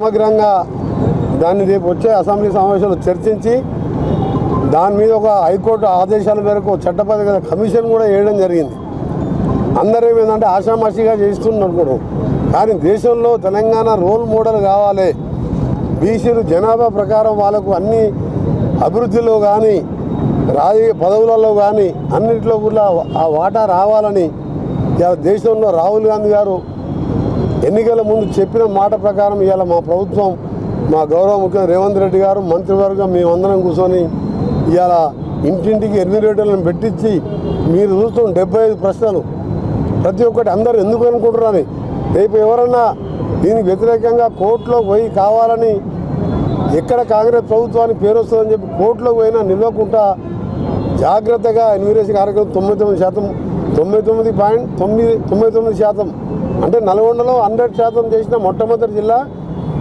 సమగ్రంగా దాన్ని రేపు వచ్చే అసెంబ్లీ సమావేశంలో చర్చించి దాని మీద ఒక హైకోర్టు ఆదేశాల మేరకు చట్టబద్ధ కమిషన్ కూడా వేయడం జరిగింది. అందరూ ఏమైందంటే ఆషామాషిగా చేస్తున్నారు. కానీ దేశంలో తెలంగాణ రోల్ మోడల్ కావాలి. బీసీలు జనాభా ప్రకారం వాళ్ళకు అన్ని అభివృద్ధిలో కానీ రాజకీయ పదవులలో కానీ అన్నింటిలో కూడా ఆ వాటా రావాలని దేశంలో రాహుల్ గాంధీ గారు ఎన్నికల ముందు చెప్పిన మాట ప్రకారం ఇవాళ మా ప్రభుత్వం, మా గౌరవ ముఖ్యమంత్రి రేవంత్ రెడ్డి గారు, మంత్రివర్గం మేమందరం కూర్చొని ఇవాళ ఇంటింటికి ఎన్యూమరేటర్లను పెట్టించి మీరు చూస్తున్న 75 ప్రశ్నలు ప్రతి ఒక్కటి అందరూ ఎందుకు అనుకుంటున్నారని, రేపు ఎవరన్నా దీనికి వ్యతిరేకంగా కోర్టులోకి పోయి కావాలని ఎక్కడ కాంగ్రెస్ ప్రభుత్వానికి పేరు వస్తుందని చెప్పి కోర్టులోకి పోయినా నిలవకుండా జాగ్రత్తగా ఎన్యూమరేషన్ కార్యక్రమం 99.99% అంటే నల్గొండలో 100% చేసిన మొట్టమొదటి జిల్లా